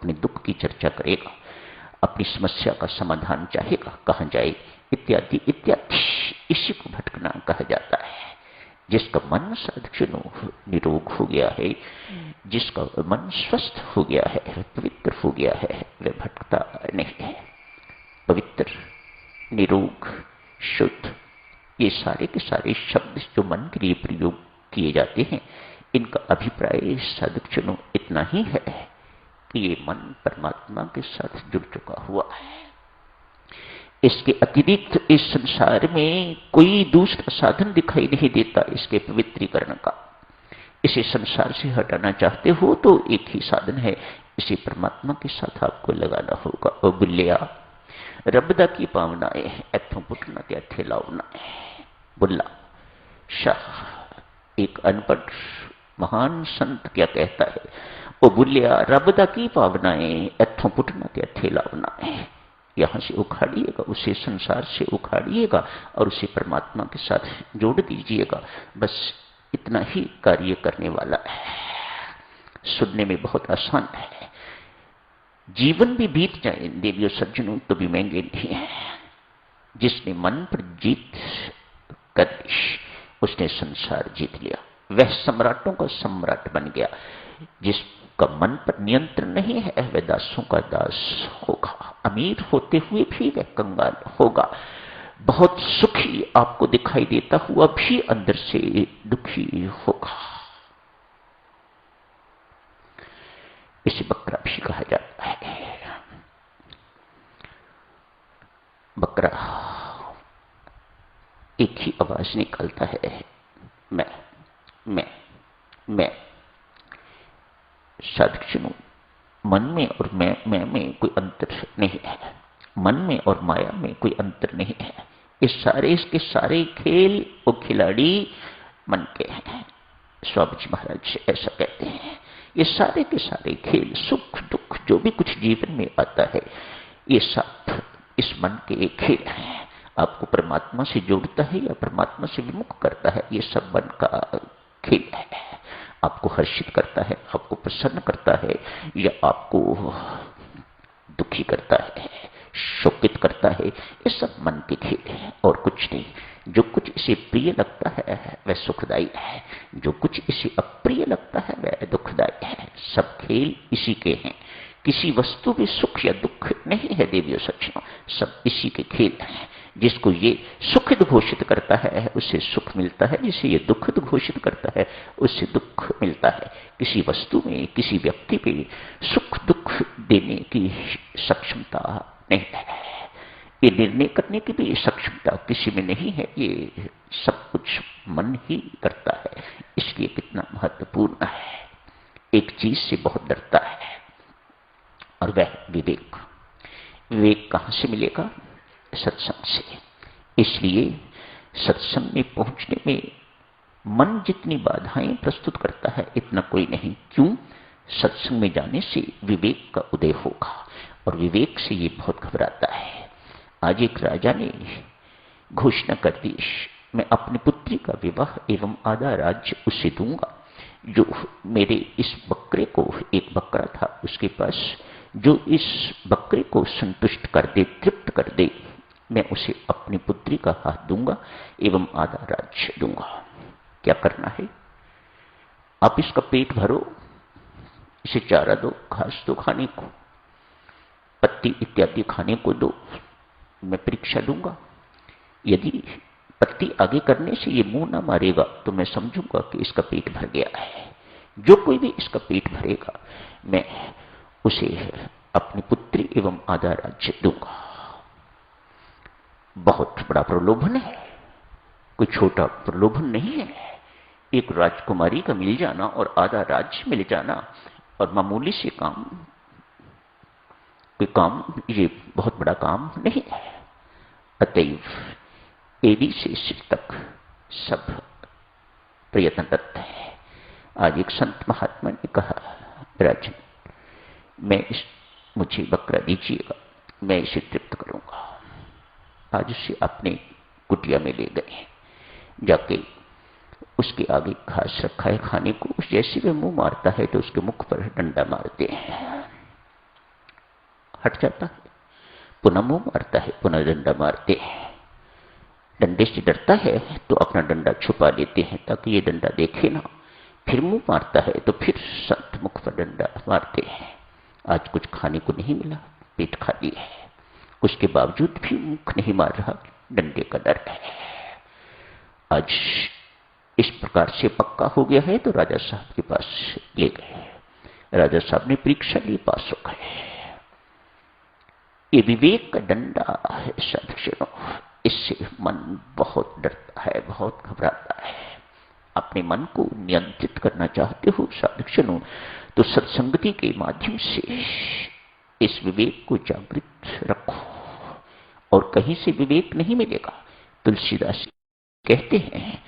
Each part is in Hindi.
अपने दुख की चर्चा करेगा, अपनी समस्या का समाधान चाहेगा, कहां जाए, इत्यादि इत्यादि। इसी को भटकना कहा जाता है। जिसका मन सद्गुण निरोग हो गया है, जिसका मन स्वस्थ हो गया है, पवित्र हो गया है, वह भटकता नहीं है। पवित्र, निरोग, शुद्ध, ये सारे के सारे शब्द जो मन के लिए प्रयोग किए जाते हैं, इनका अभिप्राय सद्गुण इतना ही है कि ये मन परमात्मा के साथ जुड़ चुका हुआ है। इसके अतिरिक्त इस संसार में कोई दूसरा साधन दिखाई नहीं देता इसके पवित्रीकरण का। इसे संसार से हटाना चाहते हो तो एक ही साधन है, इसे परमात्मा के साथ आपको लगाना होगा। ओ बुल्लिया रबदा की पावनाएं एथों पुटना त्या थेलावना। बुल्ला शाह एक अनपढ़ महान संत क्या कहता है, ओ बुल्लिया रबदा की पावनाएं एथों पुटना त्या थेलावना। यहां से उखाड़िएगा, उसे संसार से उखाड़िएगा और उसे परमात्मा के साथ जोड़ दीजिएगा। बस इतना ही कार्य करने वाला है। सुनने में बहुत आसान है, जीवन भी बीत जाए देवियों सज्जनों तो भी महंगे नहीं है। जिसने मन पर जीत कर ली उसने संसार जीत लिया, वह सम्राटों का सम्राट बन गया। जिसका मन पर नियंत्रण नहीं है वह दासों का दास होगा। अमीर होते हुए भी वह कंगाल होगा। बहुत सुखी आपको दिखाई देता हुआ भी अंदर से दुखी होगा। इसे बकरा भी कहा जाता है। बकरा एक ही आवाज निकालता है, मैं मैं मैं। सद्गुण मन में और मैं में कोई अंतर नहीं है, मन में और माया में कोई अंतर नहीं है। इसके सारे खेल वो खिलाड़ी मन के हैं। स्वामी जी महाराज ऐसा कहते हैं, ये सारे के सारे खेल, सुख दुख जो भी कुछ जीवन में आता है, ये सब इस मन के खेल हैं। आपको परमात्मा से जोड़ता है या परमात्मा से विमुख करता है, ये सब मन का खेल है। आपको हर्षित करता है, आपको प्रसन्न करता है, या आपको दुखी करता है, शोकित करता है, ये सब मन के खेल है और कुछ नहीं। जो कुछ इसे प्रिय लगता है वह सुखदायी है, जो कुछ इसे अप्रिय लगता है वह दुखदायी है। सब खेल इसी के हैं। किसी वस्तु में सुख या दुख नहीं है देवियों सज्जनों, सब इसी के खेल हैं। जिसको ये सुखद घोषित करता है उससे सुख मिलता है, जिसे ये दुखद घोषित करता है उससे दुख मिलता है। किसी वस्तु में, किसी व्यक्ति पे सुख दुख देने की सक्षमता नहीं है। ये निर्णय करने की भी सक्षमता किसी में नहीं है। ये सब कुछ मन ही करता है। इसलिए कितना महत्वपूर्ण है। एक चीज से बहुत डरता है और वह विवेक। विवेक कहां से मिलेगा? सत्संग से। इसलिए सत्संग में पहुंचने में मन जितनी बाधाएं प्रस्तुत करता है इतना कोई नहीं। क्यों? सत्संग में जाने से विवेक का उदय होगा और विवेक से ये बहुत घबराता है। आज एक राजा ने घोषणा कर दी, मैं अपनी पुत्री का विवाह एवं आधा राज्य उसे दूंगा जो मेरे इस बकरे को, एक बकरा था उसके पास, जो इस बकरे को संतुष्ट कर दे, तृप्त कर दे, मैं उसे अपनी पुत्री का हाथ दूंगा एवं आधा राज्य दूंगा। क्या करना है? आप इसका पेट भरो, इसे चारा दो, घास दो खाने को, पत्ती इत्यादि खाने को दो, मैं परीक्षा दूंगा। यदि पत्ती आगे करने से ये मुंह ना मारेगा तो मैं समझूंगा कि इसका पेट भर गया है। जो कोई भी इसका पेट भरेगा मैं उसे अपनी पुत्री एवं आधा राज्य दूंगा। बहुत बड़ा प्रलोभन है, कोई छोटा प्रलोभन नहीं है। एक राजकुमारी का मिल जाना और आधा राज्य मिल जाना और मामूली से काम, कोई काम, ये बहुत बड़ा काम नहीं है। अतएव एडी से सिर तक सब प्रयत्नरत है। आज एक संत महात्मा ने कहा, राजन मुझे बकरा दीजिएगा, मैं इसे तृप्त करूंगा। आज उसे अपने कुटिया में ले गए, जाके उसके आगे घास रखा है खाने को। जैसे वह मुंह मारता है तो उसके मुख पर डंडा मारते हैं। हट जाता है, पुनः मुंह मारता है, पुनः डंडा मारते हैं। डंडे से डरता है तो अपना डंडा छुपा लेते हैं ताकि ये डंडा देखे ना, फिर मुंह मारता है तो फिर संत मुख पर डंडा मारते हैं। आज कुछ खाने को नहीं मिला, पेट खाली है, उसके बावजूद भी मुख नहीं मार रहा, डंडे का डर है। आज इस प्रकार से पक्का हो गया है तो राजा साहब के पास ले गए। राजा साहब ने परीक्षा ली, पास हो गए। ये विवेक का डंडा है साधुजनों, इससे मन बहुत डरता है, बहुत घबराता है। अपने मन को नियंत्रित करना चाहते हो साधुजनों तो सत्संगति के माध्यम से इस विवेक को जागृत रखो, और कहीं से विवेक नहीं मिलेगा। तुलसीदास कहते हैं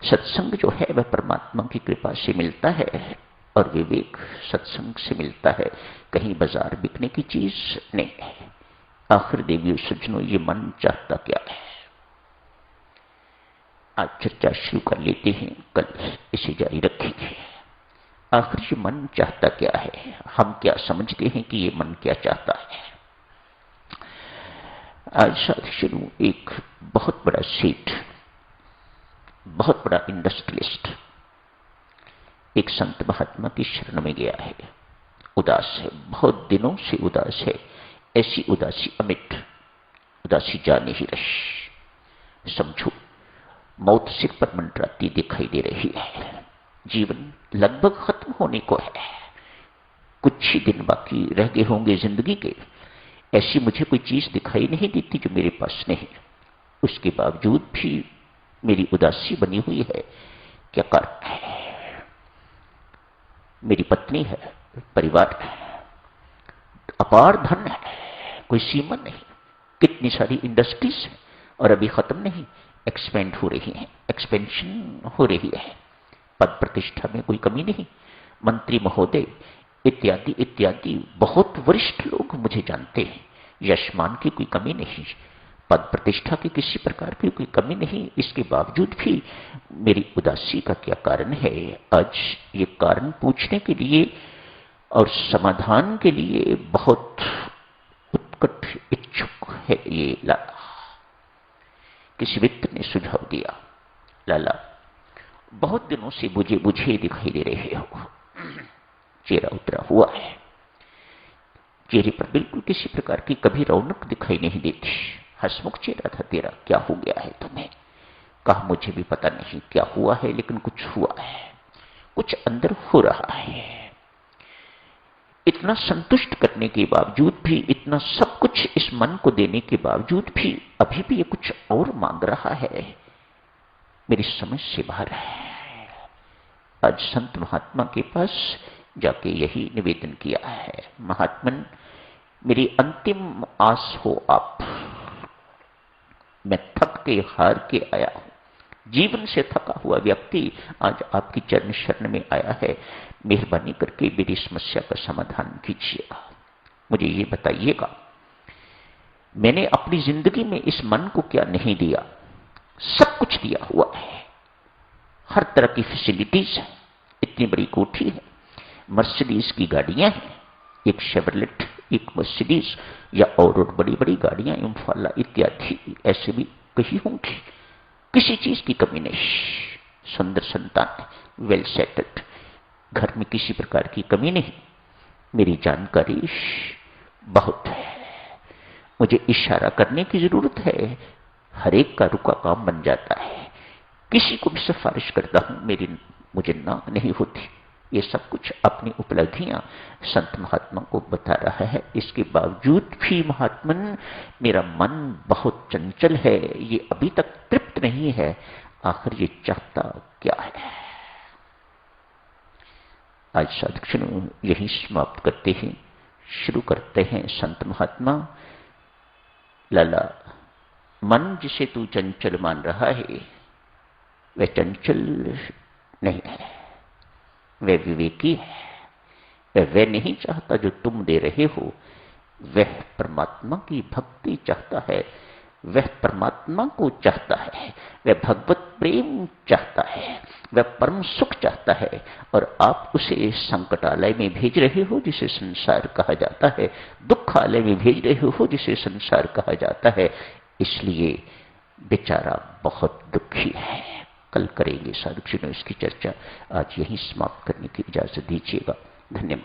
सत्संग जो है वह परमात्मा की कृपा से मिलता है और विवेक सत्संग से मिलता है, कहीं बाजार बिकने की चीज नहीं है। आखिर देवियों सज्जनों, ये मन चाहता क्या है? आज चर्चा शुरू कर लेते हैं, कल इसे जारी रखेंगे। आखिर ये मन चाहता क्या है? हम क्या समझते हैं कि ये मन क्या चाहता है? आज साधु एक बहुत बड़ा सेठ, बहुत बड़ा इंडस्ट्रियलिस्ट एक संत महात्मा की शरण में गया है। उदास है, बहुत दिनों से उदास है, ऐसी उदासी अमिट, उदासी जा नहीं रही। समझो मौत सिर पर मंडराती दिखाई दे रही है, जीवन लगभग खत्म होने को है, कुछ ही दिन बाकी रह गए होंगे जिंदगी के। ऐसी मुझे कोई चीज दिखाई नहीं देती जो मेरे पास नहीं, उसके बावजूद भी मेरी उदासी बनी हुई है। क्या कारण है? मेरी पत्नी है, परिवार है, अपार धन है, कोई सीमा नहीं, कितनी सारी इंडस्ट्रीज हैं और अभी खत्म नहीं, एक्सपेंड हो रही हैं, एक्सपेंशन हो रही है, पद प्रतिष्ठा में कोई कमी नहीं, मंत्री महोदय इत्यादि इत्यादि बहुत वरिष्ठ लोग मुझे जानते हैं, यशमान की कोई कमी नहीं, पद प्रतिष्ठा की किसी प्रकार की कोई कमी नहीं। इसके बावजूद भी मेरी उदासी का क्या कारण है? आज ये कारण पूछने के लिए और समाधान के लिए बहुत उत्कट इच्छुक है ये लाला। किसी व्यक्ति ने सुझाव दिया, लाला बहुत दिनों से बुझे बुझे दिखाई दे रहे हो, चेहरा उतरा हुआ है, चेहरे पर बिल्कुल किसी प्रकार की कभी रौनक दिखाई नहीं देती, हंसमुख चेहरा था तेरा, क्या हो गया है तुम्हें? कहा मुझे भी पता नहीं क्या हुआ है, लेकिन कुछ हुआ है, कुछ अंदर हो रहा है। इतना संतुष्ट करने के बावजूद भी, इतना सब कुछ इस मन को देने के बावजूद भी अभी भी ये कुछ और मांग रहा है, मेरी समझ से बाहर है। आज संत महात्मा के पास जाके यही निवेदन किया है, महात्मन मेरी अंतिम आस हो आप, मैं थक के हार के आया हूं, जीवन से थका हुआ व्यक्ति आज आपकी चरण शरण में आया है, मेहरबानी करके मेरी समस्या का समाधान कीजिएगा। मुझे ये बताइएगा, मैंने अपनी जिंदगी में इस मन को क्या नहीं दिया? सब कुछ दिया हुआ है, हर तरह की फैसिलिटीज है, इतनी बड़ी कोठी है, मर्सिडीज की गाड़ियां हैं, एक शेवरलेट, एक मर्सिडीज या और बड़ी बड़ी गाड़ियां, इम्फाला इत्यादि ऐसे भी कही होंगी, किसी चीज की कमी नहीं, सुंदर संतान, वेल सेटल्ड, घर में किसी प्रकार की कमी नहीं। मेरी जानकारी बहुत है, मुझे इशारा करने की जरूरत है, हर एक का रुका काम बन जाता है, किसी को भी सिफारिश करता हूं मुझे ना नहीं होती। ये सब कुछ अपनी उपलब्धियां संत महात्मा को बता रहा है, इसके बावजूद भी महात्मन मेरा मन बहुत चंचल है, ये अभी तक तृप्त नहीं है, आखिर ये चाहता क्या है? आज साधुजनों यही समाप्त करते हैं, शुरू करते हैं संत महात्मा। लाला मन जिसे तू चंचल मान रहा है वह चंचल नहीं है, वह विवेकी है, वह नहीं चाहता जो तुम दे रहे हो, वह परमात्मा की भक्ति चाहता है, वह परमात्मा को चाहता है, वह भगवत प्रेम चाहता है, वह परम सुख चाहता है, और आप उसे संकटालय में भेज रहे हो जिसे संसार कहा जाता है, दुखालय में भेज रहे हो जिसे संसार कहा जाता है। इसलिए बेचारा बहुत दुखी है। कल करेंगे साधुजनों इसकी चर्चा। आज यहीं समाप्त करने की इजाजत दीजिएगा। धन्यवाद।